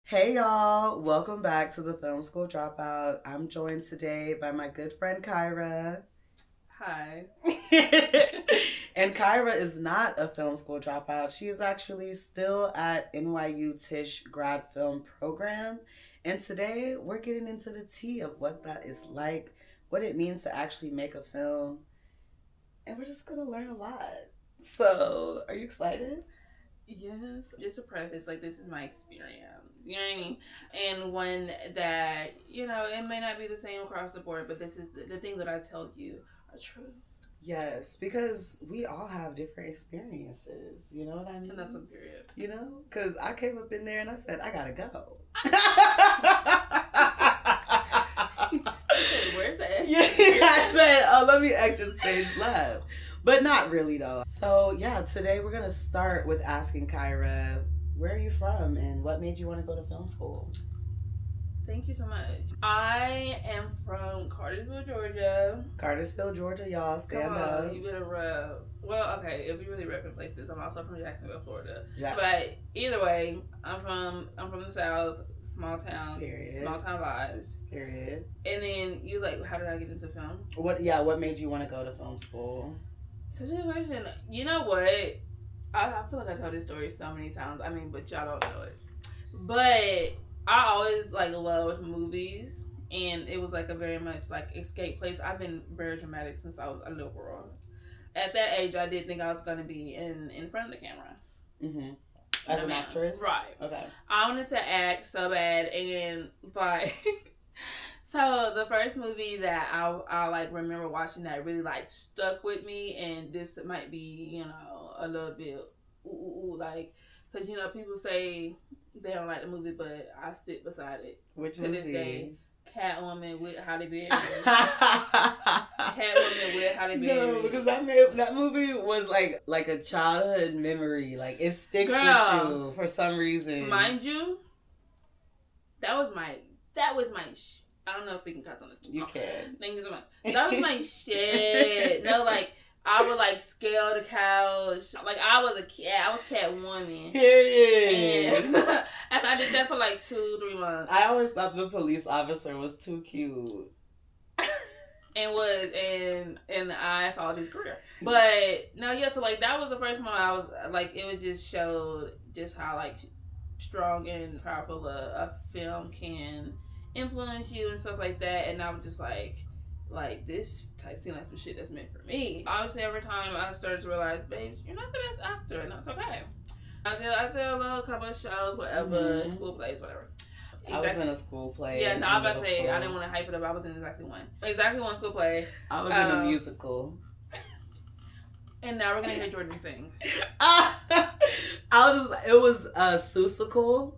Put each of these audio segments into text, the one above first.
Hey y'all, welcome back to the Film School Dropout. I'm joined today by my good friend Kyrah. Hi. And Kyrah is not a film school dropout. She is actually still at NYU Tisch grad film program. And today we're getting into the tea of what that is like, what it means to actually make a film. And we're just going to learn a lot. So, are you excited? Yes. Just to preface, this is my experience. You know what I mean? And one that, it may not be the same across the board, but this is the things that I tell you are true. Yes, because we all have different experiences. You know what I mean? And that's a period. You know? Because I came up in there and I said, I gotta go. Where's that? Yeah, I said, oh, let me exit stage left. But not really, though. So, yeah, today we're going to start with asking Kyrah, where are you from and what made you want to go to film school? Thank you so much. I am from Cartersville, Georgia. Cartersville, Georgia, y'all. Stand up. You better rub. Well, okay, if we really repping places, I'm also from Jacksonville, Florida. Yeah. But either way, I'm from the South, small town, Period. small town vibes. Period. And then you how did I get into film? What made you want to go to film school? Such a good question. You know what? I feel like I told this story so many times. I mean, but y'all don't know it. But I always loved movies, and it was a very much escape place. I've been very dramatic since I was a little girl. At that age, I did think I was going to be in front of the camera. Mm-hmm. As an actress? Right. Okay. I wanted to act so bad, and so the first movie that I remember watching that really stuck with me, and this might be a little bit because people say they don't like the movie, but I stick beside it. Which to movie? This day. Catwoman with Halle Berry. Catwoman with Halle Berry. No, because that movie was like a childhood memory. It sticks with you for some reason. Mind you, that was my. I don't know if we can cut on the. You can. Thank you so much. That was my shit. No, I would scale the couch. I was a cat. I was Catwoman. Period. And I did that for 2-3 months. I always thought the police officer was too cute. And I followed his career. But no, yeah. So that was the first moment I was it was just showed just how strong and powerful a film can influence you and stuff like that. And I was just this seems like some shit that's meant for me. Obviously, every time I started to realize, babes, you're not the best actor, and that's okay. I did a little couple of shows, whatever, school plays, whatever. Exactly. I was in a school play. Yeah, no, I was about to say, I didn't want to hype it up. I was in exactly one school play. I was in a musical. And now we're going to hear Jordan sing. It was a Seussical.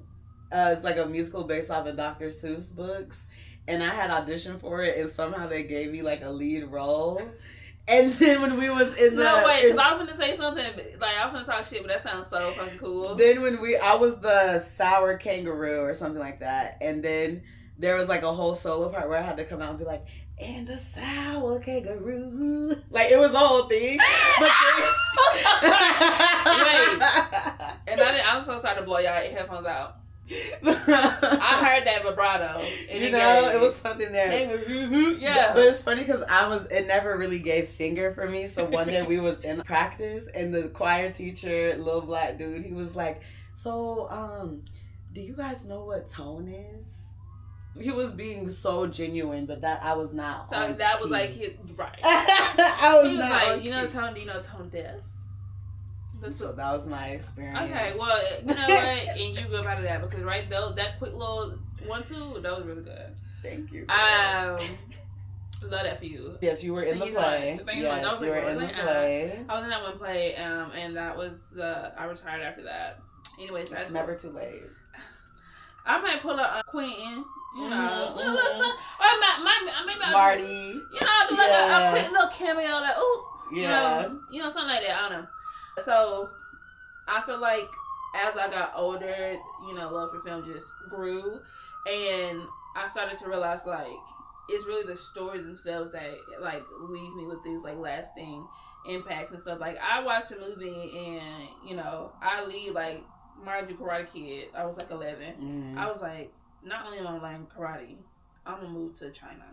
It's a musical based off of Dr. Seuss books. And I had auditioned for it, and somehow they gave me a lead role. And then when we was in the... No, wait, because I was going to say something, I was going to talk shit, but that sounds so fucking cool. Then I was the sour kangaroo or something like that. And then there was a whole solo part where I had to come out and be and the sour kangaroo. It was a whole thing. But Wait. And I'm so sorry to blow y'all headphones out. I heard that vibrato. And it was something there. Yeah. But it's funny because it never really gave singer for me. So one day we was in practice and the choir teacher, little black dude, he was so, do you guys know what tone is? He was being so genuine, but that I was not. So that was right. I was not. You know tone, do you know tone deaf? So that was my experience. Okay, well, you know what? And you go out of that because that quick little 1-2, that was really good. Thank you. Love that for you. Yes, you were in the play. Yes, you were in the play. I was in that one play, and that was I retired after that. Anyways, it's never too late. I might pull a Quentin. You know, or maybe Marty. I'll do a quick little cameo, yeah, something like that. I don't know. So, I feel as I got older, love for film just grew, and I started to realize it's really the stories themselves that leave me with these lasting impacts and stuff. I watch a movie and I leave mind you, Karate Kid. I was like 11. Mm-hmm. I was like, not only am I learning karate, I'm gonna move to China,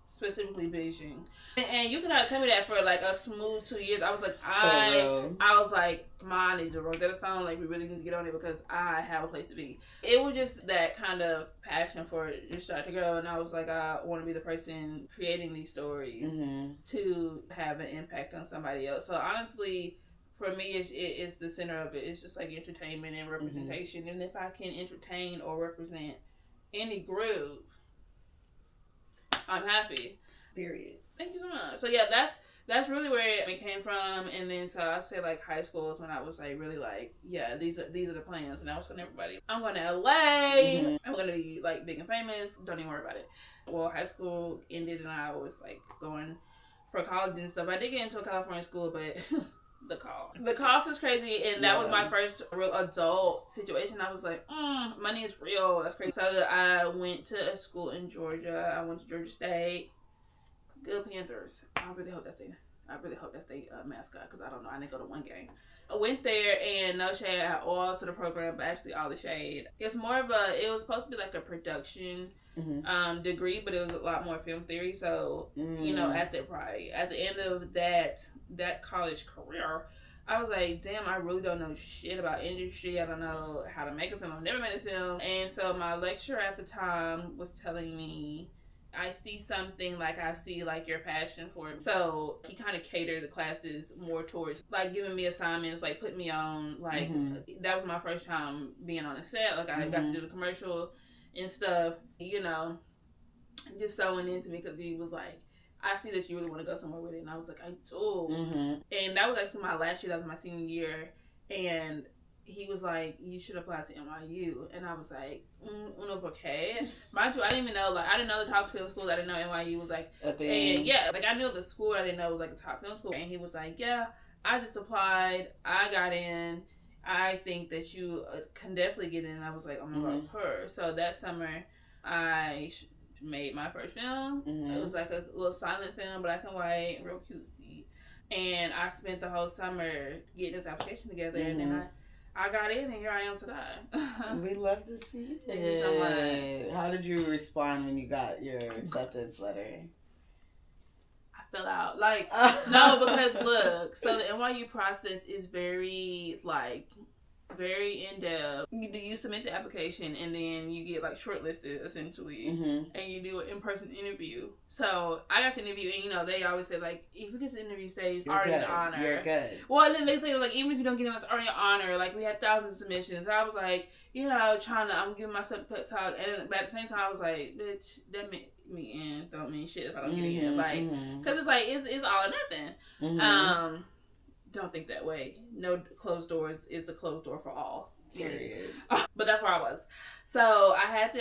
specifically Beijing. And you cannot tell me that for like a smooth 2 years. I was like, I was like, mine is a Rosetta Stone. Like, we really need to get on it because I have a place to be. It was just that kind of passion for it just started to grow, and I was like, I want to be the person creating these stories to have an impact on somebody else. So honestly, for me, it's the center of it. It's just like entertainment and representation. And if I can entertain or represent any group, I'm happy. Period. Thank you so much. So yeah, that's really where it came from. And then so I say like high school is when I was like really like, yeah, these are the plans. And I was telling everybody, I'm going to LA. I'm going to be like big and famous. Don't even worry about it. Well, high school ended and I was like going for college and stuff. I did get into a California school, but the cost is crazy, and that was my first real adult situation. I was like, money is real. That's crazy. So I went to a school in Georgia. I went to Georgia State. Go Panthers. I really hope that's the mascot, because I don't know. I didn't go to one game. I went there, and no shade at all to the program, but actually all the shade. It's more of it was supposed to be like a production degree, but it was a lot more film theory. So you know, at the end of that college career, I was like, damn, I really don't know shit about industry. I don't know how to make a film. I've never made a film. And so my lecturer at the time was telling me, I see something like I see like your passion for it. So he kind of catered the classes more towards like giving me assignments, like putting me on like that was my first time being on a set. Like I got to do the commercial and stuff, you know, just sewing into me, because he was like, I see that you really want to go somewhere with it. And I was like, I do. And that was actually my last year. That was my senior year. And he was like, you should apply to NYU. And I was like, okay. Mind you, I didn't even know, like, I didn't know the top film schools. I didn't know NYU was like, and yeah, like I knew the school. I didn't know it was like a top film school. And he was like, yeah, I just applied. I got in. I think that you can definitely get in. And I was like, oh my God, her. So that summer, I made my first film. It was like a little silent film, black and white, real cutesy. And I spent the whole summer getting this application together, and then I got in, and here I am today. We love to see it. Thank you so much. How did you respond when you got your acceptance letter? I fell out. Like, no, because look, so the NYU process is very, like, very in-depth. You submit the application, and then you get like shortlisted essentially, and you do an in-person interview. So I got to interview, and you know, they always say like, if you get to the interview stage, you're already an honor. You're good. Well, and then they say like, even if you don't get in, it's already an honor. Like, we had thousands of submissions. So I was like, you know, I'm giving myself a pep talk, and but at the same time I was like, bitch, that meant me in don't mean shit if I don't get in. Like, because it's like it's all or nothing. Don't think that way. No closed doors is a closed door for all. Period. But that's where I was. So I had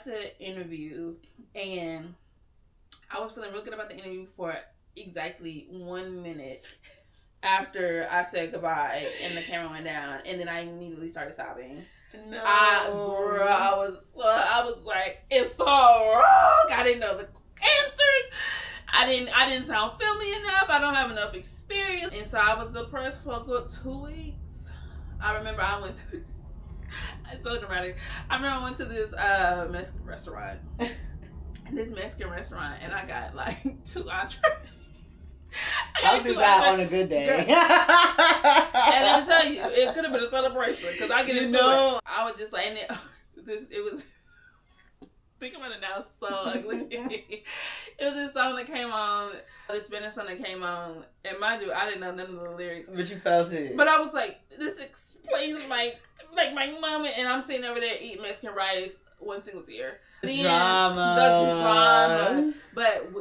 to interview, and I was feeling real good about the interview for exactly 1 minute after I said goodbye and the camera went down, and then I immediately started sobbing. No, I was like, it's so wrong. I didn't know the answers. I didn't sound filmy enough. I don't have enough experience. And so I was depressed for a good 2 weeks. I remember I went to, it's so dramatic. I remember I went to this Mexican restaurant. And I got like 2 entrees. I'll do that on a good day. And let me tell you, it could have been a celebration, because I get into it. I was just like, and it was, think about it now, so ugly. It was this song that came on, this Spanish song that came on, and mind you, I didn't know none of the lyrics. But you felt it. But I was like, this explains my moment, and I'm sitting over there eating Mexican rice, one single tear. The then, drama. The drama. But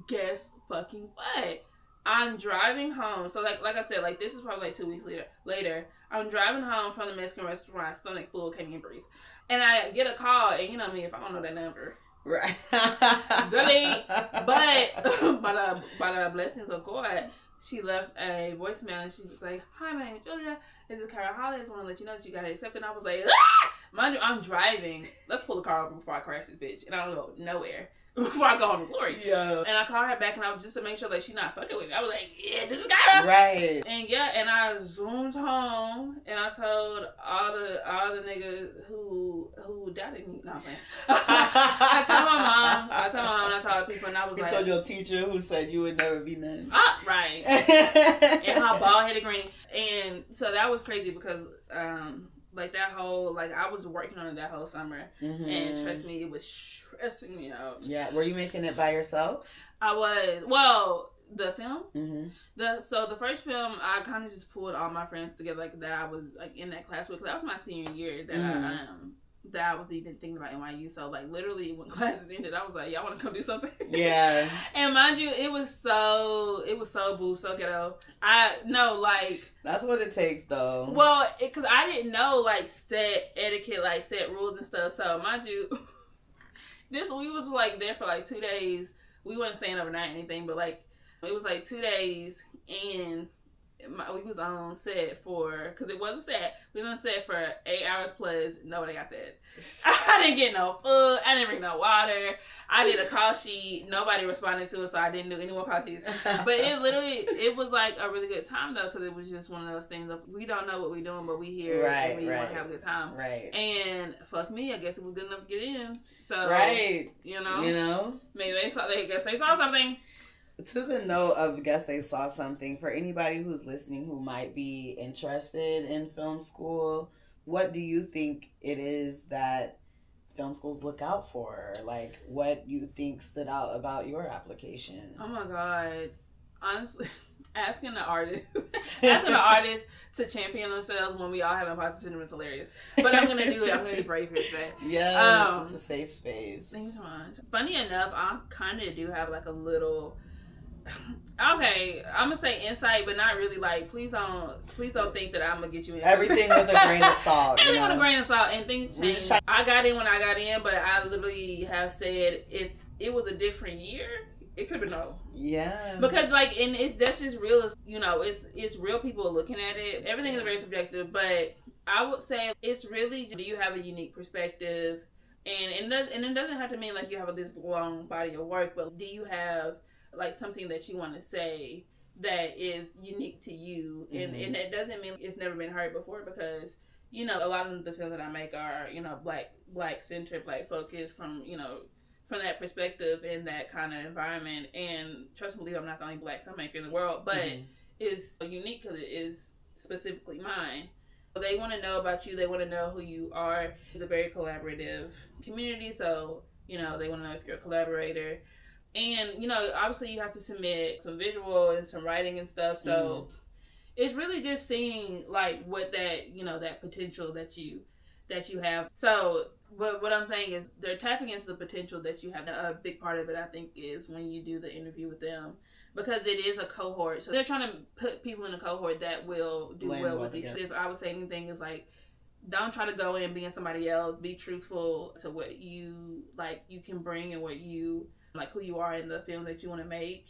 guess fucking what? I'm driving home. So like I said, like this is probably like 2 weeks later. I'm driving home from the Mexican restaurant, stomach full, can't even breathe. And I get a call, and you know me, if I don't know that number, right? Delete. But by the blessings of God, she left a voicemail, and she was like, "Hi, my name is Julia. This is Kyrah. I just want to let you know that you got to accept it." And I was like, ah! Mind you, I'm driving. Let's pull the car over before I crash this bitch, and I don't go nowhere. before I go home to glory. Yeah. And I called her back, and I was just to make sure that she's not fucking with me. I was like, yeah, this is Kyrah. Right. And yeah, and I zoomed home, and I told all the niggas who doubted me. No, man. I told my mom, and I told the people, and I was you like, told your teacher who said you would never be none. Right. And my bald headed granny. And so that was crazy because like that whole, like I was working on it that whole summer, and trust me, it was stressing me out. Yeah. Were you making it by yourself? I was. Well, the film, Mm-hmm. the first film, I kind of just pulled all my friends together, like that I was like in that class with. Cause that was my senior year that that I was even thinking about NYU. So like literally when classes ended, I was like, y'all want to come do something? Yeah. And mind you, it was so boo, so ghetto. I know, like, that's what it takes, though. Well, because I didn't know like set etiquette, like set rules and stuff. So mind you, we was like there for like 2 days. We wasn't staying overnight or anything, but like it was like 2 days, and we was on set for, because it wasn't set, we was on set for 8 hours plus. Nobody got fed. I didn't get no food. I didn't bring no water. I did a call sheet. Nobody responded to it, so I didn't do any more call sheets. But it was like a really good time though, because it was just one of those things of, we don't know what we're doing, but we here and we want to have a good time. Right. And fuck me, I guess it was good enough to get in. So you know, maybe they saw something. To the note of guess they saw something, for anybody who's listening who might be interested in film school, what do you think it is that film schools look out for? Like, what you think stood out about your application? Oh my God. Honestly, asking an artist to champion themselves when we all have imposter syndrome is hilarious. But I'm gonna do it. I'm gonna be brave here today. Yes, it's a safe space. Thanks so much. Funny enough, I kind of do have like a little. Okay, I'm gonna say insight, but not really. Like, please don't think that I'm gonna get you in. Everything with a grain of salt. Everything with a grain of salt, and things change. I got in when I got in, but I literally have said if it was a different year, it could have been no. Yeah. Because like, and that's just real. You know, it's real people looking at it. Everything is very subjective, but I would say it's really, do you have a unique perspective, and it doesn't have to mean like you have this long body of work, but do you have like something that you want to say that is unique to you, and it doesn't mean it's never been heard before, because you know a lot of the films that I make are, you know, black centered, black focused, from that perspective and that kind of environment. And trust me, I'm not the only black filmmaker in the world, but it's unique because it is specifically mine. They want to know about you. They want to know who you are. It's a very collaborative community, so you know they want to know if you're a collaborator. And, you know, obviously you have to submit some visual and some writing and stuff. So it's really just seeing like what that, you know, that potential that you have. So but what I'm saying is they're tapping into the potential that you have. A big part of it, I think, is when you do the interview with them, because it is a cohort. So they're trying to put people in a cohort that will do well with each other. If I would say anything is like, don't try to go in being somebody else. Be truthful to what you can bring and what you like, who you are in the films that you want to make.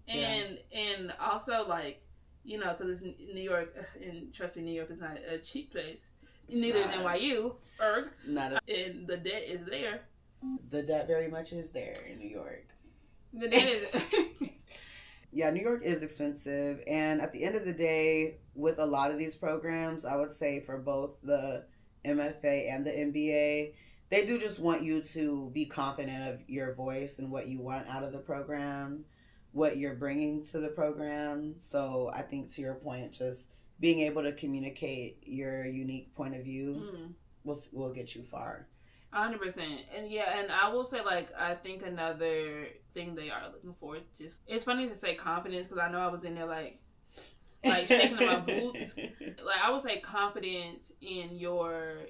And and also, like, you know, because it's New York, and trust me, New York is not a cheap place. Neither is NYU. And the debt is there. The debt very much is there in New York. The debt is. Yeah, New York is expensive, and at the end of the day, with a lot of these programs, I would say for both the MFA and the MBA, they do just want you to be confident of your voice and what you want out of the program, what you're bringing to the program. So I think, to your point, just being able to communicate your unique point of view will get you far. 100%. And yeah, and I will say, like, I think another thing they are looking for is just, it's funny to say confidence, because I know I was in there like shaking in my boots. Like, I would say confidence in your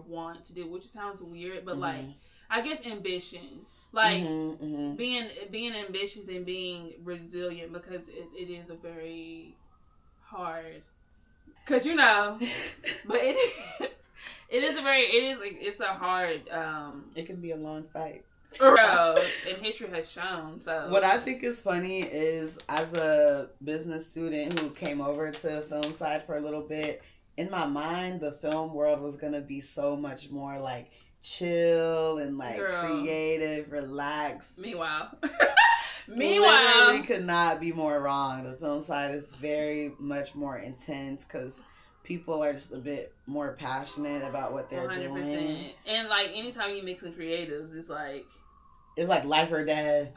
want to do, which sounds weird, but like, I guess ambition, like being ambitious and being resilient, because it is a very hard, because you know, but it's a hard, it can be a long fight. And history has shown. So what I think is funny is, as a business student who came over to the film side for a little bit, in my mind the film world was gonna be so much more like chill and like Girl. creative, relaxed. Meanwhile, Literally could not be more wrong. The film side is very much more intense because people are just a bit more passionate about what they're 100%. Doing. And like anytime you mix in creatives, it's like life or death.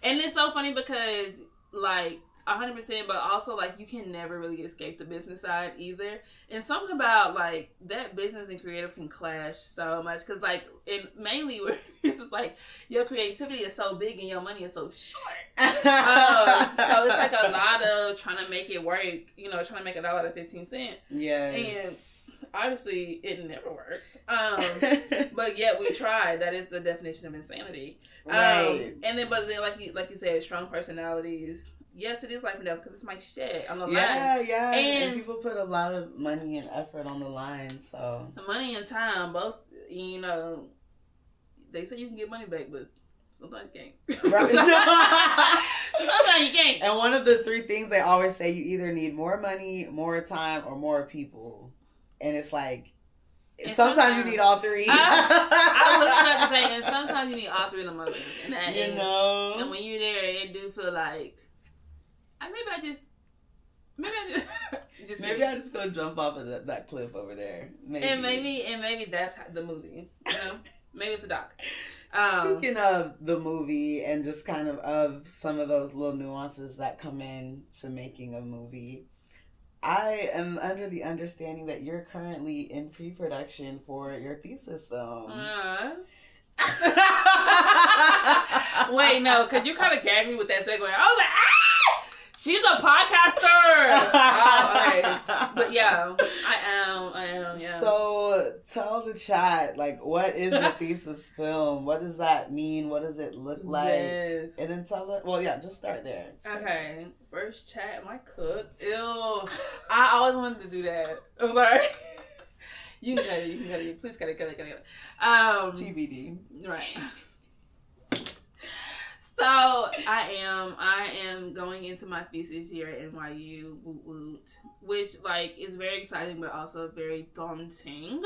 And it's so funny because like 100%, but also like you can never really escape the business side either. And something about like that business and creative can clash so much because like and mainly where it's just like your creativity is so big and your money is so short. So it's like a lot of trying to make it work, you know, trying to make $1 out of 15 cents. Yes. And obviously it never works. But yet we tried. That is the definition of insanity. Right. And then but then like you said, strong personalities. Yes, it is life and death because it's my shit on the line. Yeah. And people put a lot of money and effort on the line, so. Money and time, both, you know, they say you can get money back, but sometimes you can't. Right. Sometimes you can't. And one of the 3 things they always say, you either need more money, more time, or more people. And it's like, sometimes you need all 3. I literally have to say, and sometimes you need all 3 of them. And you know? And when you're there, it do feel like, maybe I just go jump off of that cliff over there. Maybe. And maybe that's the movie. You know, maybe it's a doc. Speaking of the movie and just kind of some of those little nuances that come in to making a movie, I am under the understanding that you're currently in pre-production for your thesis film. Wait, no, because you kind of gagged me with that segue. I was like, she's a podcaster. Okay. But yeah, I am, yeah. So tell the chat, like, what is a thesis film? What does that mean? What does it look like? Yes. And then tell it, just start there. Okay. First chat, am I cooked? Ew. I always wanted to do that. I'm sorry. You can cut it. Please cut it. TBD. Right. So I am going into my thesis year at NYU, which like is very exciting but also very daunting.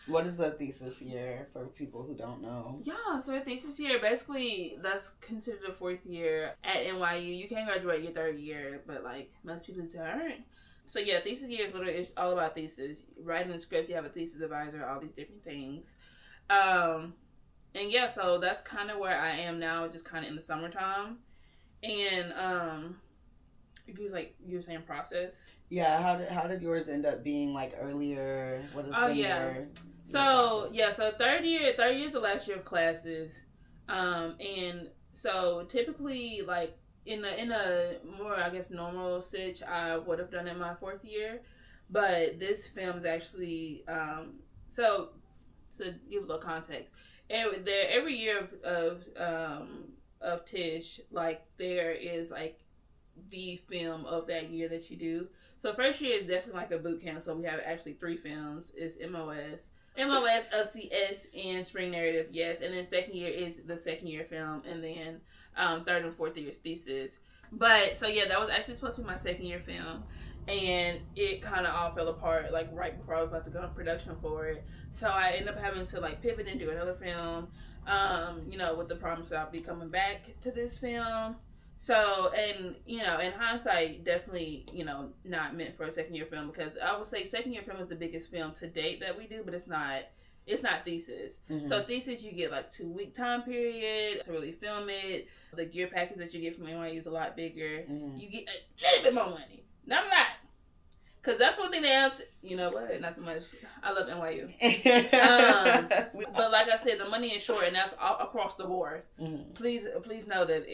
What is a thesis year for people who don't know? Yeah, so a thesis year basically that's considered a 4th year at NYU. You can graduate your 3rd year, but like most people don't. So yeah, thesis year is literally it's all about thesis. Writing the script, you have a thesis advisor, all these different things. And yeah, so that's kind of where I am now, just kind of in the summertime. And you were saying process. Yeah, how did yours end up being like earlier? What has been your so third year is the last year of classes, and so typically like in a more I guess normal sitch I would have done in my 4th year, but this film is actually so to give a little context. Every year of Tish, like there is like the film of that year that you do. So first year is definitely like a boot camp. So we have actually 3 films. It's MOS, LCS, and Spring Narrative. Yes, and then second year is the second year film, and then 3rd and 4th year is thesis. But so yeah, that was actually supposed to be my second year film. And it kind of all fell apart like right before I was about to go in production for it. So I ended up having to like pivot and do another film, with the promise that I'll be coming back to this film. So, and, in hindsight, definitely, not meant for a second year film because I would say second year film is the biggest film to date that we do, but it's not thesis. Mm-hmm. So thesis, you get like 2-week time period to really film it. The gear package that you get from NYU is a lot bigger. Mm-hmm. You get a little bit more money. Not a lot. Because that's one thing they have to, you know what, not too much. I love NYU. But like I said, the money is short and that's all across the board. Mm-hmm. Please know that,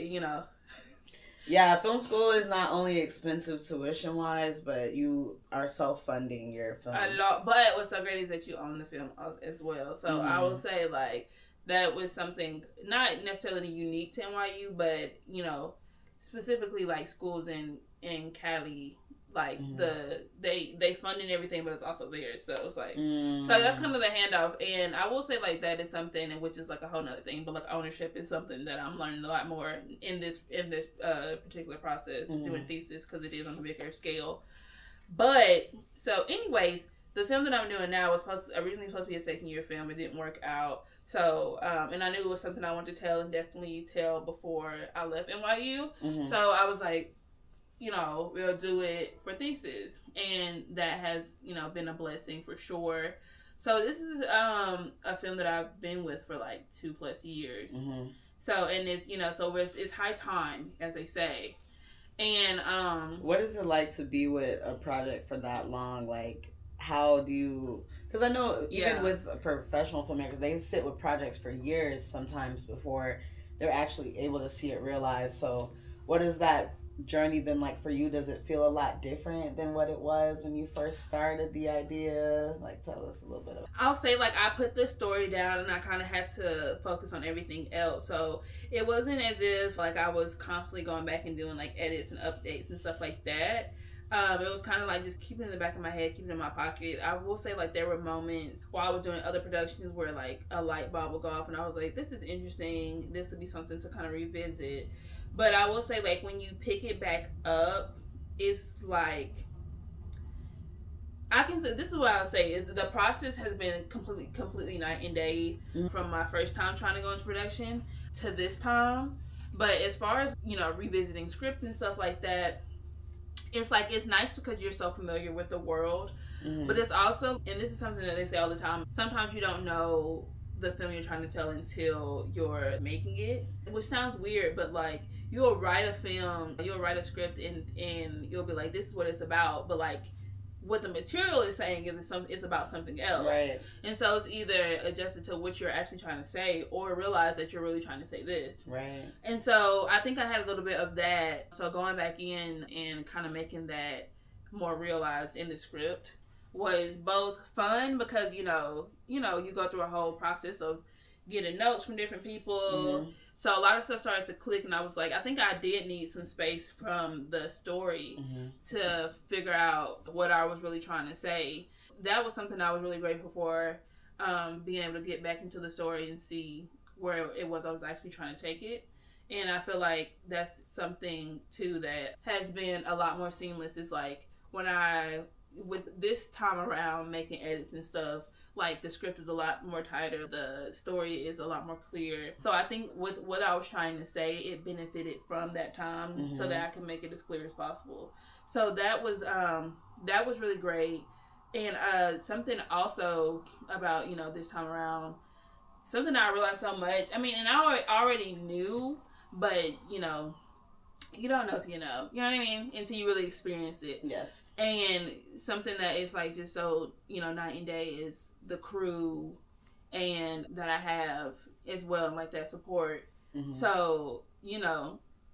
Yeah, film school is not only expensive tuition-wise, but you are self-funding your films. A lot. But what's so great is that you own the film as well. So I will say, like, that was something not necessarily unique to NYU, but, specifically, like, schools in Cali, like, they funding everything, but it's also theirs. So it's like, so that's kind of the handoff. And I will say, like, that is something, and which is, like, a whole nother thing, but, like, ownership is something that I'm learning a lot more in this particular process, doing thesis, because it is on a bigger scale. But, so, anyways, the film that I'm doing now was originally supposed to be a second year film. It didn't work out. So, and I knew it was something I wanted to tell and definitely tell before I left NYU. Mm-hmm. So I was like, you know, we'll do it for thesis. And that has, you know, been a blessing for sure. So this is a film that I've been with for like 2+ years. Mm-hmm. So, and it's, you know, so it's high time, as they say. And what is it like to be with a project for that long? Like, how do you, because I know even with professional filmmakers, they sit with projects for years sometimes before they're actually able to see it realized. So what has that journey been like for you? Does it feel a lot different than what it was when you first started the idea? Like, tell us a little bit of. I'll say, like, I put the story down and I kind of had to focus on everything else. So it wasn't as if like I was constantly going back and doing like edits and updates and stuff like that. It was kind of like just keeping it in the back of my head, keeping it in my pocket. I will say, like, there were moments while I was doing other productions where like a light bulb would go off and I was like, this is interesting, this would be something to kind of revisit. But I will say, like, when you pick it back up, it's like, I can say, this is what I'll say, is the process has been completely night and day from my first time trying to go into production to this time. But as far as, you know, revisiting script and stuff like that, it's like, it's nice because you're so familiar with the world. Mm-hmm. But it's also, and this is something that they say all the time, sometimes you don't know the film you're trying to tell until you're making it, which sounds weird, but like, you'll write a film, you'll write a script, and you'll be like, this is what it's about, but like, what the material is saying is about something else. Right. And so it's either adjusted to what you're actually trying to say, or realize that you're really trying to say this. Right. And so I think I had a little bit of that. So going back in and kind of making that more realized in the script was both fun because, you go through a whole process of getting notes from different people. Mm-hmm. So a lot of stuff started to click, and I was like, I think I did need some space from the story to figure out what I was really trying to say. That was something I was really grateful for, being able to get back into the story and see where it was I was actually trying to take it. And I feel like that's something, too, that has been a lot more seamless. Is like, with this time around making edits and stuff, like, the script is a lot more tighter, the story is a lot more clear. So I think with what I was trying to say, it benefited from that time so that I can make it as clear as possible. So that was really great. And something also about, this time around, something I realized so much, I mean, and I already knew, but, you don't know till you know. You know what I mean? Until you really experience it. Yes. And something that is like just so, night and day is the crew and that I have as well, and like that support. Mm-hmm. So,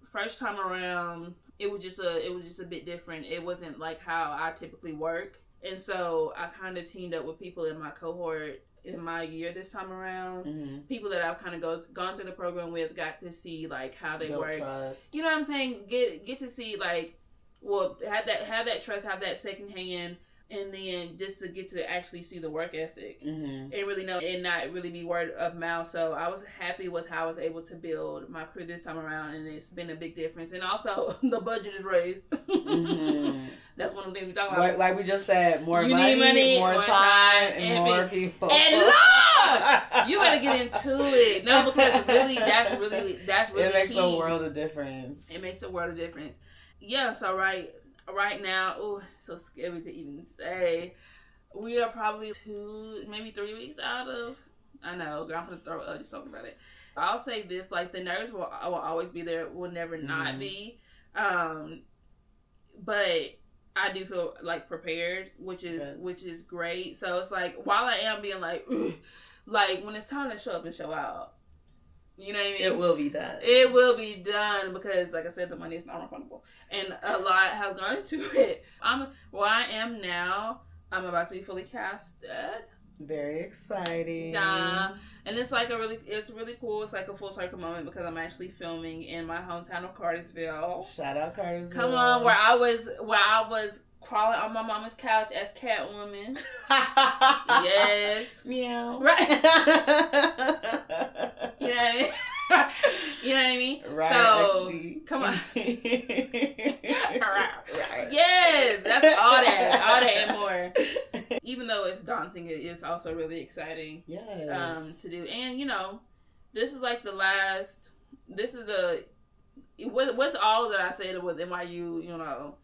first time around, it was just a bit different. It wasn't like how I typically work. And so I kind of teamed up with people in my cohort in my year this time around. Mm-hmm. People that I've kind of gone through the program with, got to see like how they work. Trust. You know what I'm saying? Get to see like, well, have that trust, have that second hand, and then just to get to actually see the work ethic and really know, and not really be word of mouth. So I was happy with how I was able to build my crew this time around, and it's been a big difference. And also the budget is raised. That's one of the things we talk about. Like we just said, more money, more time, and more people. And love! You better get into it. No, because really, that's really it makes key. A world of difference. It makes a world of difference. Yeah, so right now, so scary to even say, we are probably 2, maybe 3 weeks out of, I know, girl, I'm gonna throw up just talking about it. I'll say this, like, the nerves will always be there, will never not be, but I do feel like prepared, which is great. So it's like, while I am being like, ugh, like, when it's time to show up and show out, you know what I mean? It will be done. It will be done because, like I said, the money is not refundable. And a lot has gone into it. Where I am now, I'm about to be fully casted. Very exciting. Yeah. And it's like it's really cool. It's like a full circle moment because I'm actually filming in my hometown of Cartersville. Shout out Cartersville. Come on, where I was crawling on my mama's couch as Catwoman. Yes. Meow. Right. You know what I mean? You know what I mean? Right. So, XD. Come on. Right. Yes, that's all that and more. Even though it's daunting, it is also really exciting. Yes. To do. And you know, this is like the last. This is the with all that I said with NYU, you know,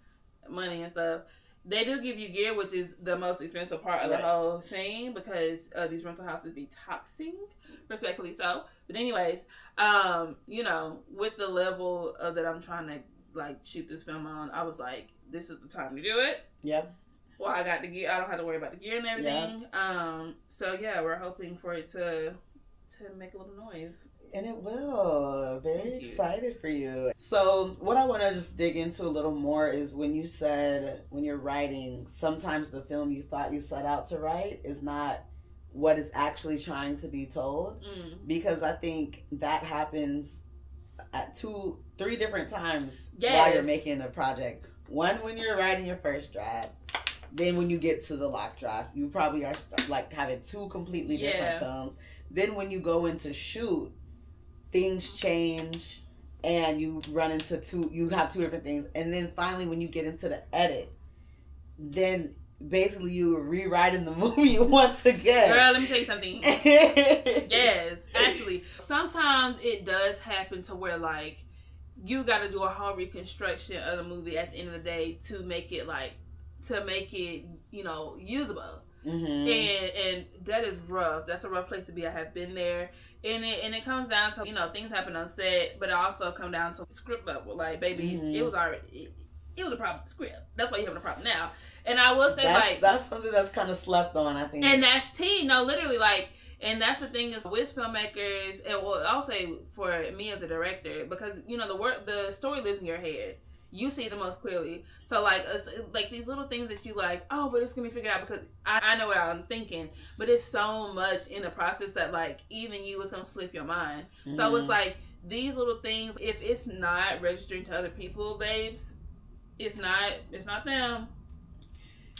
money and stuff. They do give you gear, which is the most expensive part of the whole thing, because these rental houses be taxing, respectfully so. But anyways, you know, with the level that I'm trying to like shoot this film on, I was like, this is the time to do it. Yeah. Well, I got the gear. I don't have to worry about the gear and everything. Yeah. So yeah, we're hoping for it to make a little noise. And it will. Very excited for you. So what I want to just dig into a little more is when you said, when you're writing, sometimes the film you thought you set out to write is not what is actually trying to be told. Because I think that happens at 2-3 different times while you're making a project. One, when you're writing your first draft. Then when you get to the lock draft, you probably are like having 2 completely different films. Then when you go into shoot, things change and you run into you have 2 different things. And then finally when you get into the edit, then basically you are rewriting the movie once again. Girl, let me tell you something. Yes, actually, sometimes it does happen to where like you got to do a whole reconstruction of the movie at the end of the day to make it you know, usable. And that is rough. That's a rough place to be. I have been there. And it comes down to, you know, things happen on set, but it also come down to script level. Like, baby, it was already, it was a problem with the script. That's why you're having a problem now. And I will say, that's something that's kind of slept on, I think. And that's T. No, literally, like, and that's the thing is with filmmakers, and well, I'll say for me as a director, because, you know, the story lives in your head. You see it the most clearly. So, like these little things that you like, oh, but it's going to be figured out because I know what I'm thinking. But it's so much in the process that, like, even you, it's going to slip your mind. So, it's like, these little things, if it's not registering to other people, babes, it's not them.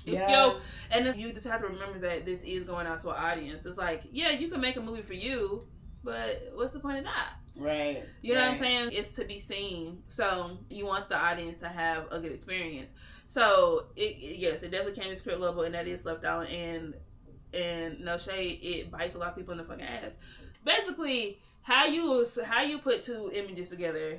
It's yo. And you just have to remember that this is going out to an audience. It's like, yeah, you can make a movie for you, but what's the point of that? Right. You know what I'm saying? It's to be seen. So you want the audience to have a good experience. So it definitely came to script level, and that is slept out. And no shade, it bites a lot of people in the fucking ass. Basically, how you put 2 images together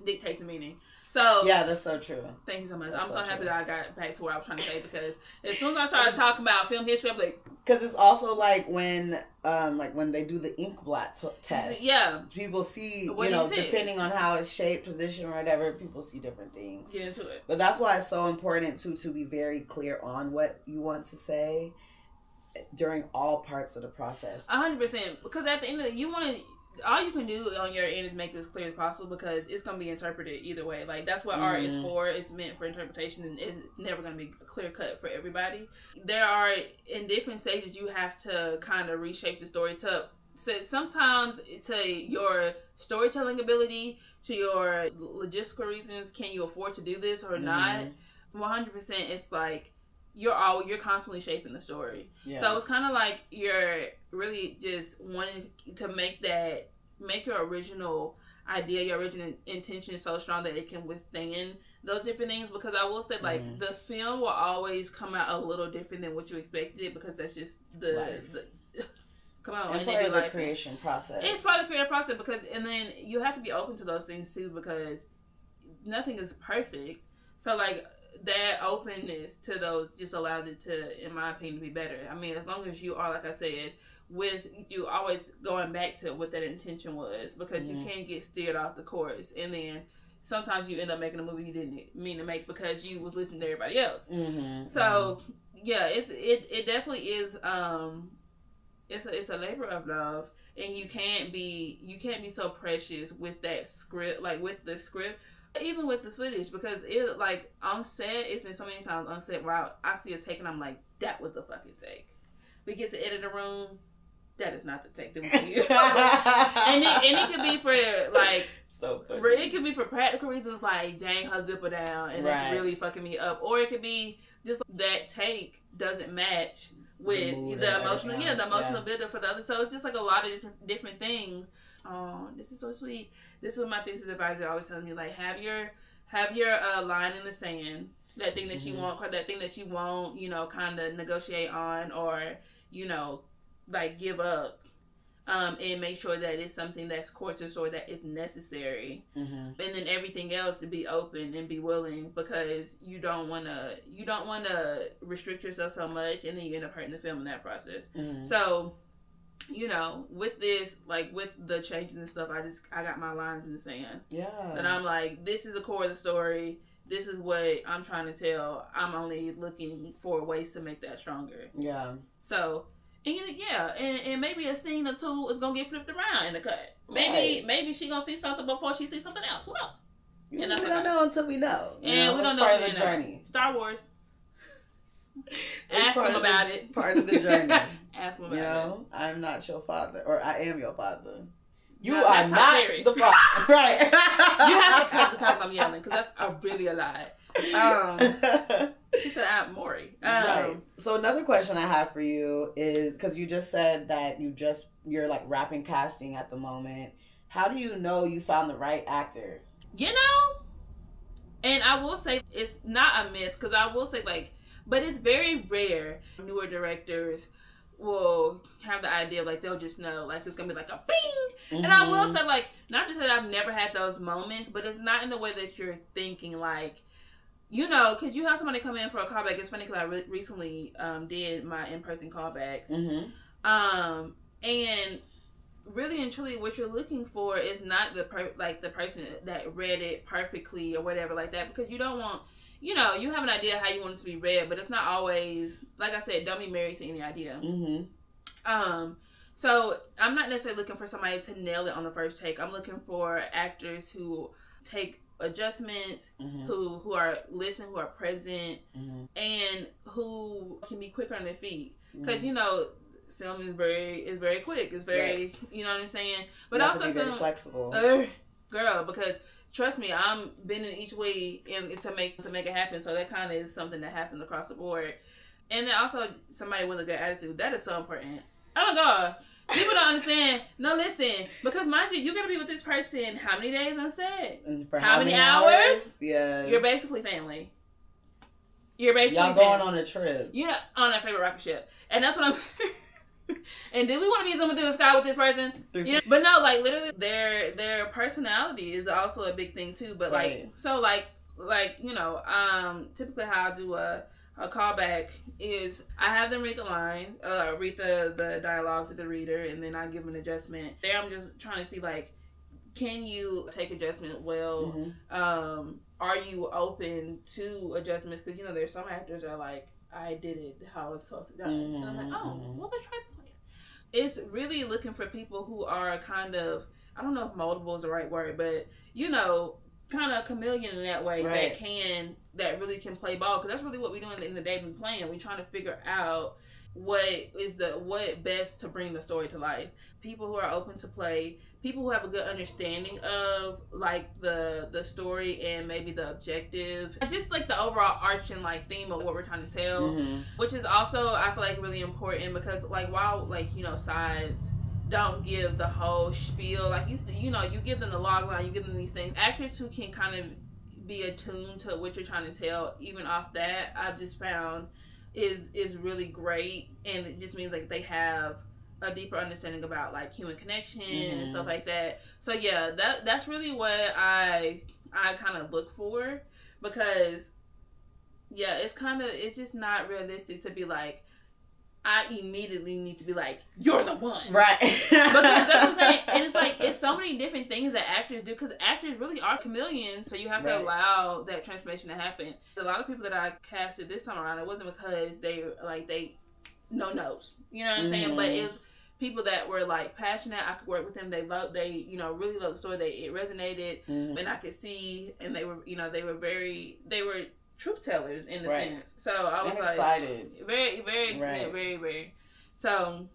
dictate the meaning. So yeah, that's so true. Thank you so much. I'm so happy that I got back to where I was trying to say, because as soon as I started talking about film history, I'm like, because it's also like when they do the ink blot test. Yeah, people see, you know, depending on how it's shaped, position, or whatever, people see different things. Get into it. But that's why it's so important to be very clear on what you want to say during all parts of the process. 100%. Because at the end of it, all you can do on your end is make it as clear as possible, because it's going to be interpreted either way. Like, that's what art is for. It's meant for interpretation, and it's never going to be clear cut for everybody. There are, in different stages, you have to kind of reshape the story to sometimes to your storytelling ability, to your logistical reasons. Can you afford to do this or not? 100%. It's like you're constantly shaping the story. Yeah. So it's kind of like you're really just wanting to make your original idea, your original intention so strong that it can withstand those different things. Because I will say, like, the film will always come out a little different than what you expected it, because that's just the come on, and part of the creation process. It's part of the creative process, and then you have to be open to those things too, because nothing is perfect. So, like, that openness to those just allows it to, in my opinion, be better. I mean, as long as you are, like I said, with you always going back to what that intention was, because you can't get steered off the course, and then sometimes you end up making a movie you didn't mean to make because you was listening to everybody else. So yeah, it definitely is. It's a labor of love, and you can't be so precious with that script, like with the script. Even with the footage, because it, like, on set, it's been so many times on set where I see a take and I'm like, that was the fucking take. We get to edit a room, that is not the take that we see. and it could be for, like, so funny. It could be for practical reasons, like, dang, her zipper down, and that's really fucking me up. Or it could be just that take doesn't match with the emotional, the emotional buildup for the other. So it's just like a lot of different things. Oh, this is so sweet. This is what my thesis advisor always tells me, like, have your line in the sand. that thing that you want, that thing that you won't, you know, kind of negotiate on or, you know, like give up. And make sure that it's something that's courteous or that is necessary, and then everything else to be open and be willing, because you don't want to restrict yourself so much, and then you end up hurting the film in that process. So, you know, with this, like with the changes and stuff, I got my lines in the sand. Yeah. And I'm like, this is the core of the story. This is what I'm trying to tell. I'm only looking for ways to make that stronger. Yeah. So. And and maybe a scene or two is gonna get flipped around in the cut. Maybe she gonna see something before she sees something else. Who knows? We don't know until we know. And we don't know. Part of the journey. Star Wars. Ask him about it. Part of the journey. Ask him about it. I'm not your father, or I am your father. You are not the father, right? You have to cut the time I'm yelling, because that's really a lie. She said, "I'm Maury." Right. So another question I have for you is, because you just said that you're like wrapping casting at the moment. How do you know you found the right actor? You know, and I will say it's not a myth, because I will say but it's very rare. Newer directors will have the idea, like they'll just know, like it's gonna be like a bing. And I will say, like, not just that I've never had those moments, but it's not in the way that you're thinking, like. You know, because you have somebody come in for a callback. It's funny because I recently did my in-person callbacks. And really and truly what you're looking for is not the person that read it perfectly or whatever like that. Because you don't want, you know, you have an idea how you want it to be read, but it's not always, like I said, don't be married to any idea. So I'm not necessarily looking for somebody to nail it on the first take. I'm looking for actors who take adjustments, who are listening, who are present, and who can be quicker on their feet. Because you know, film is very quick. It's very you know what I'm saying. But you also have to be very flexible, girl. Because trust me, I'm bending each way and to make it happen. So that kind of is something that happens across the board. And then also somebody with a good attitude. That is so important. Oh my God. People don't understand. No, listen. Because mind you, you're going to be with this person how many days on set? For how many hours? Yes. You're basically family. You're basically y'all going on a trip. You're on our favorite rocket ship. And that's what I'm saying. And do we want to be zooming through the sky with this person? You know? But no, like literally their personality is also a big thing too. But like, so like, you know, typically how I do a callback is I have them read the lines, read the dialogue for the reader, and then I give an adjustment. There I'm just trying to see, like, can you take adjustment well? Are you open to adjustments? Because, you know, there's some actors that are like, I did it how it's supposed to be done. And I'm like, oh, well, let's try this way. It's really looking for people who are kind of, I don't know if moldable is the right word, but, you know, kind of chameleon in that way, that really can play ball, because that's really what we do in the day been playing. We're trying to figure out what best to bring the story to life. People who are open to play, people who have a good understanding of like the story and maybe the objective, just like the overall arching like theme of what we're trying to tell, which is also I feel like really important, because like while like, you know, sides don't give the whole spiel, like you know, you give them the log line, you give them these things. Actors who can kind of be attuned to what you're trying to tell, even off that, I've just found is really great, and it just means like they have a deeper understanding about like human connection and stuff like that. So yeah, that's really what I kind of look for, because yeah, it's just not realistic to be like, I immediately need to be like, you're the one. Right. Because that's what I'm saying. And it's like, it's so many different things that actors do, because actors really are chameleons, so you have to allow that transformation to happen. A lot of people that I casted this time around, it wasn't because they no knows. You know what I'm saying? But it was people that were like passionate. I could work with them. They really loved the story. It resonated, and I could see, and they were truth tellers in a sense. So I was excited. Very, very, very, very. So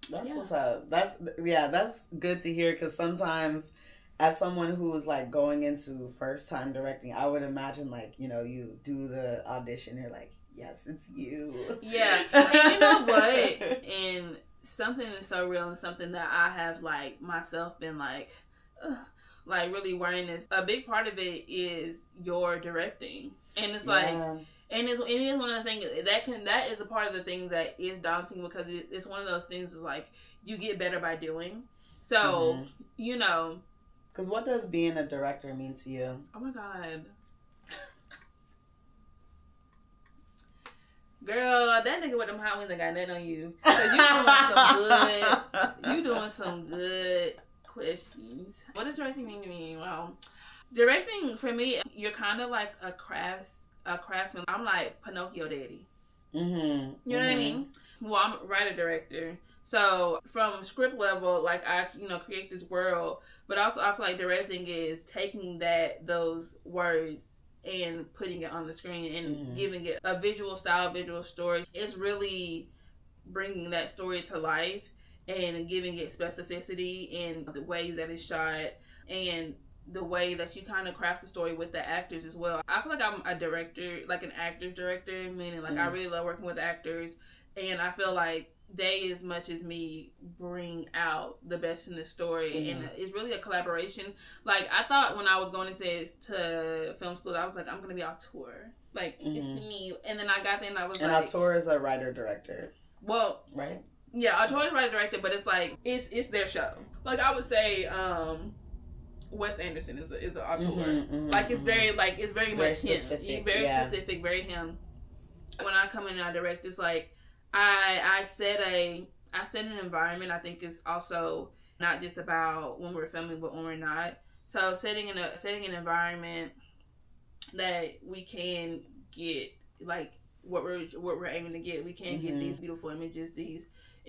that's what's up. That's good to hear, because sometimes as someone who's like going into first time directing, I would imagine like, you know, you do the audition, you're like, yes, it's you. Yeah. And you know what? And something is so real, and something that I have like myself been like really worrying is a big part of it is your directing. And it's like, and it is one of the things that is a part of the things that is daunting, because it's one of those things is like you get better by doing. So, you know. Because what does being a director mean to you? Oh my God. Girl, that nigga with them hot wings ain't got nothing on you. So you doing some good questions. What does directing mean to me? Well, directing for me, you're kind of like a craftsman. I'm like Pinocchio daddy. You know what I mean? Well, I'm a writer director. So from script level, like I, create this world, but also I feel like directing is taking those words and putting it on the screen and giving it a visual style, visual story. It's really bringing that story to life and giving it specificity in the ways that it's shot and the way that you kind of craft the story with the actors as well. I feel like I'm a director, like an actor's director, meaning like I really love working with actors, and I feel like they, as much as me, bring out the best in the story, and it's really a collaboration. Like, I thought when I was going to film school, I was like, I'm gonna be auteur, like it's me, and then I got there and I was like, auteur is a writer director. Well, right? Yeah, auteur is writer director, but it's like it's their show. Like I would say, Wes Anderson is an auteur. Like it's very much specific. him, very specific, very him. When I come in and I direct, it's like. I set an environment. I think it's also not just about when we're filming, but when we're not. So setting an environment that we can get like what we're aiming to get. We can get these beautiful images,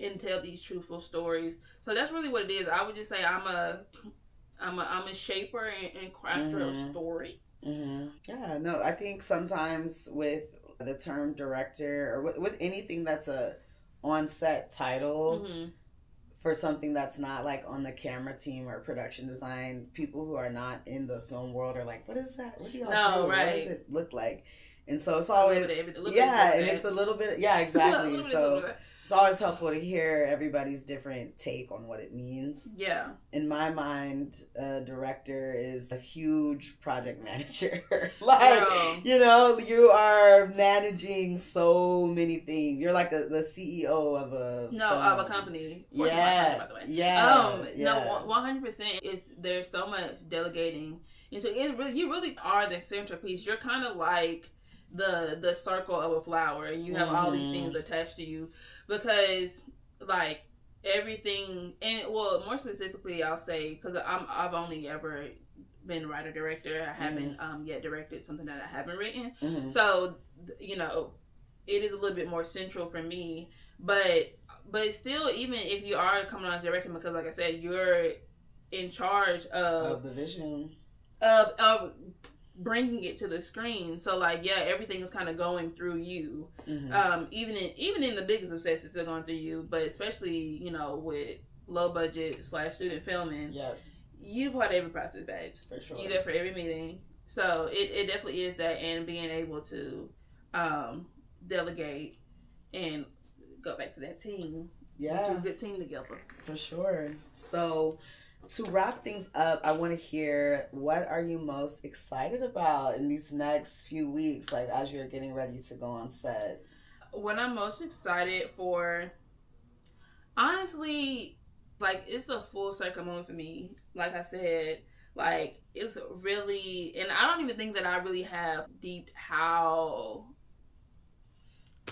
and tell these truthful stories. So that's really what it is. I would just say I'm a shaper and crafter of story. Yeah, no, I think sometimes with the term director or with anything that's a on-set title for something that's not like on the camera team or production design, people who are not in the film world are like, what is that? What do y'all do? Right. What does it look like? And so it's always it's a little bit exactly. So it's always helpful to hear everybody's different take on what it means. Yeah. In my mind, a director is a huge project manager. Like, you are managing so many things. You're like the CEO of a company. Yeah. By the way. Yeah. No, 100%. There's so much delegating. And so you really are the centerpiece. You're kind of like the circle of a flower, and you have all these things attached to you, because like everything, and well, more specifically I'll say, because I've only ever been writer director. I haven't yet directed something that I haven't written. So it is a little bit more central for me, but still, even if you are coming on as directing, because like I said, you're in charge of the vision of bringing it to the screen. So like, everything is kind of going through you. Even in the biggest of sets, it's still going through you, but especially with low budget / student filming, you part of every process, babes. For sure. You're there for every meeting. So it definitely is that, and being able to delegate and go back to that team. Get you a good team together. For sure. So to wrap things up, I want to hear, what are you most excited about in these next few weeks, like as you're getting ready to go on set? What I'm most excited for, honestly, like, it's a full circle moment for me. Like I said, like, it's really, and I don't even think that I really have deep how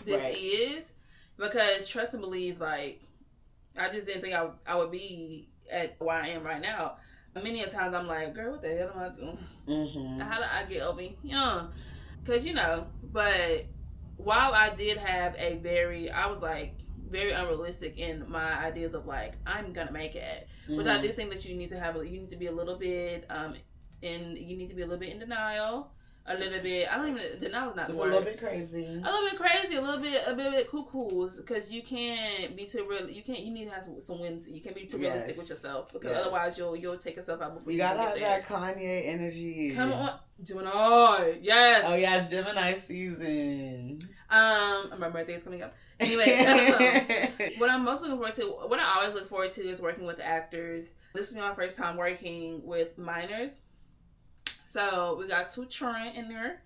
this is, because trust and believe, like, I just didn't think I would be at where I am right now. Many a times I'm like, girl, what the hell am I doing? How do I get over young? Because, but while I did have I was like very unrealistic in my ideas of like, I'm gonna make it, which I do think that you need to be a little bit in denial. A little bit. I don't even. Denial's not the word. A little bit crazy. A bit cuckoo, because you can't be too real. You need to have some wins. You can't be too realistic with yourself, because otherwise you'll take yourself out before you gotta have that Kanye energy. Come on, Gemini. Yes. Oh yeah, it's Gemini season. My birthday is coming up. Anyway, what I'm most looking forward to, what I always look forward to, is working with actors. This will be my first time working with minors. So we got 2 children in there.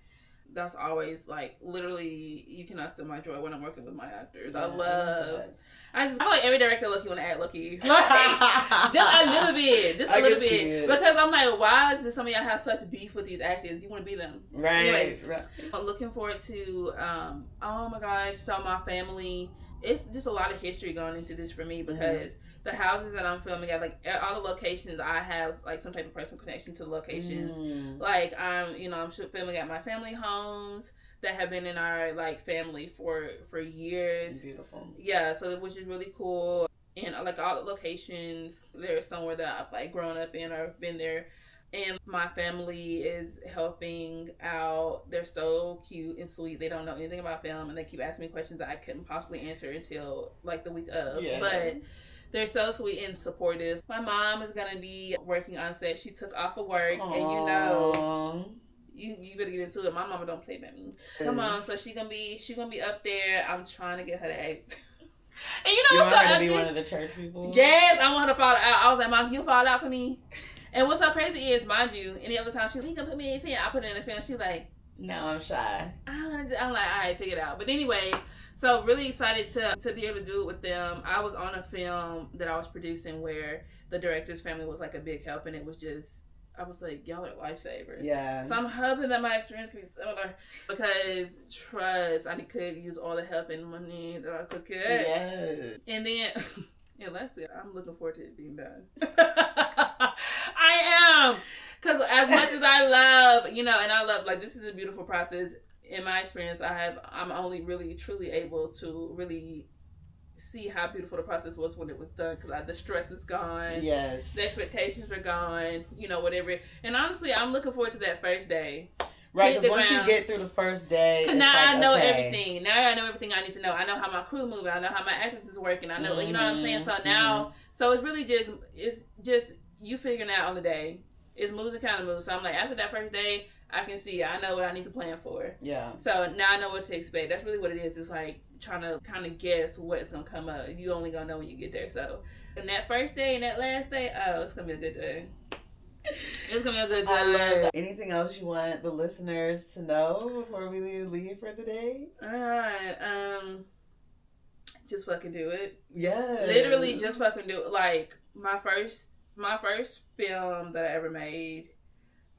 That's always like literally you cannot steal my joy when I'm working with my actors. Yeah, I feel like every director look you want to act lucky. Like just a little bit. Because I'm like, why is this some of y'all have such beef with these actors? You want to be them. Right. Anyways, I'm looking forward to oh my gosh, so my family, it's just a lot of history going into this for me because the houses that I'm filming at, like at all the locations, I have like some type of personal connection to the locations. Like I'm filming at my family homes that have been in our like family for years. Beautiful. Yeah, so which is really cool. And like all the locations, there's somewhere that I've like grown up in or been there. And my family is helping out. They're so cute and sweet. They don't know anything about film, and they keep asking me questions that I couldn't possibly answer until like the week of. Yeah. But they're so sweet and supportive. My mom is gonna be working on set. She took off of work, and you know, you better get into it. My mama don't play about me. Come on, so she gonna be up there. I'm trying to get her to act. And you know what's so ugly? You want her to be one of the church people? Yes, I want her to fall out. I was like, Mom, can you fall out for me? And what's so crazy is, mind you, any other time she's like, he can put me in the film. I put her in the film. She's like, no, I'm shy. I'm like, all right, figure it out. But anyway, so really excited to be able to do it with them. I was on a film that I was producing where the director's family was like a big help, and it was just, I was like, y'all are lifesavers. Yeah. So I'm hoping that my experience can be similar because trust, I could use all the help and money that I could get. Yeah. And then, yeah, lastly, I'm looking forward to it being done. I am. Because as much as I love, and I love, like, this is a beautiful process. In my experience, I'm only really, truly able to really see how beautiful the process was when it was done, because the stress is gone. Yes. The expectations are gone, whatever. And honestly, I'm looking forward to that first day. Right, because once you get through the first day, because now I know everything. Now I know everything I need to know. I know how my crew moving. I know how my actors is working. I know, you know what I'm saying? So now, so it's really just you figuring out on the day. It's moves and kind of moves. So I'm like, after that first day, I can see, I know what I need to plan for. Yeah. So now I know what to expect. That's really what it is. It's like trying to kind of guess what's going to come up. You only going to know when you get there. So, and that first day and that last day, oh, it's going to be a good day. It's going to be a good day. I love that. Anything else you want the listeners to know before we leave for the day? All right. Just fucking do it. Yeah. Literally just fucking do it. Like, my first film that I ever made,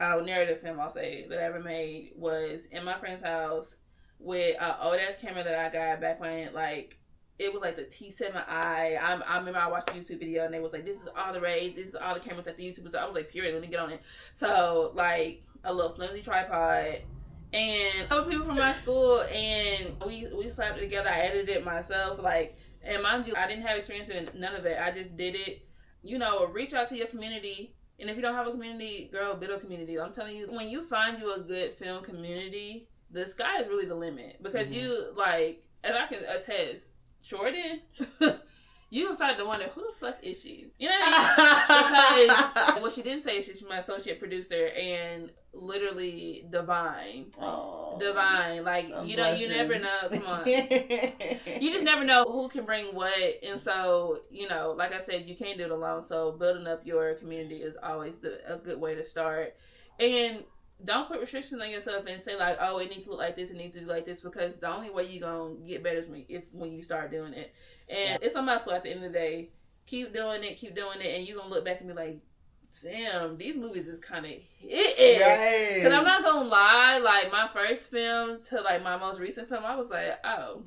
narrative film I'll say, that I ever made was in my friend's house with an old ass camera that I got back when, like, it was like the T7i. I remember I watched a YouTube video and they was like, this is all the rage, this is all the cameras at the YouTube. So I was like, period, let me get on it. So, like, a little flimsy tripod and a couple people from my school, and we slapped it together. I edited it myself, like, and mind you, I didn't have experience in none of it. I just did it. Reach out to your community. And if you don't have a community, girl, build a community. I'm telling you, when you find you a good film community, the sky is really the limit. Because you, like, and I can attest, Jordan, you decided to wonder, who the fuck is she? You know what I mean? Because what she didn't say is she's my associate producer and literally divine. Oh, divine. Like, you never know. Come on. You just never know who can bring what. And so, like I said, you can't do it alone. So building up your community is always a good way to start. And don't put restrictions on yourself and say like, oh, it needs to look like this, it needs to do like this, because the only way you're going to get better is when you start doing it. And it's a muscle at the end of the day. Keep doing it, and you're going to look back and be like, damn, these movies is kind of hitting. Right. Because I'm not going to lie, like my first film to like my most recent film, I was like, oh.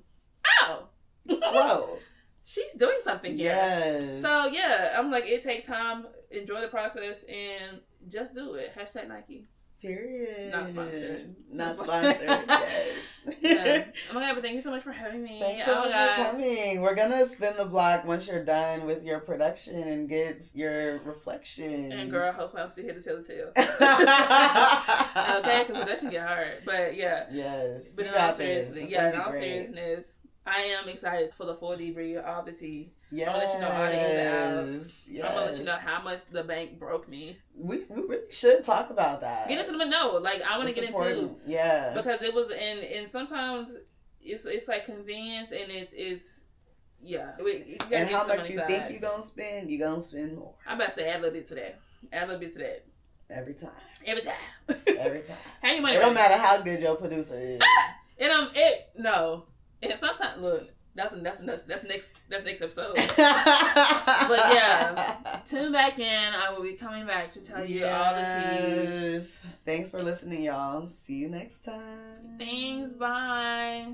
Whoa. She's doing something here. Yes. So yeah, I'm like, it takes time, enjoy the process, and just do it. # Nike. Period. Not sponsored. Yes. Yeah. Oh my God, but thank you so much for having me. Thanks so much for coming. We're going to spin the block once you're done with your production and get your reflections. And girl, hopefully I'm still here to tell the tale. Okay, because production get hard. But yeah. Yes. But in all seriousness, I am excited for the full debrief of the tea. Yes. I'm going to let you know all the ins and outs. Yes. I'm going to let you know how much the bank broke me. We really should talk about that. Get into the no. Like, I want to get into. Yeah. Because it was, and sometimes it's like convenience, and it's yeah. And how much you think you're going to spend more. I'm about to say add a little bit to that. Every time. Every time. Every time. How you money? It don't matter how good your producer is. No. And sometimes look, that's next episode. But yeah, tune back in. I will be coming back to tell you all the tea. Thanks for listening, y'all. See you next time. Thanks. Bye.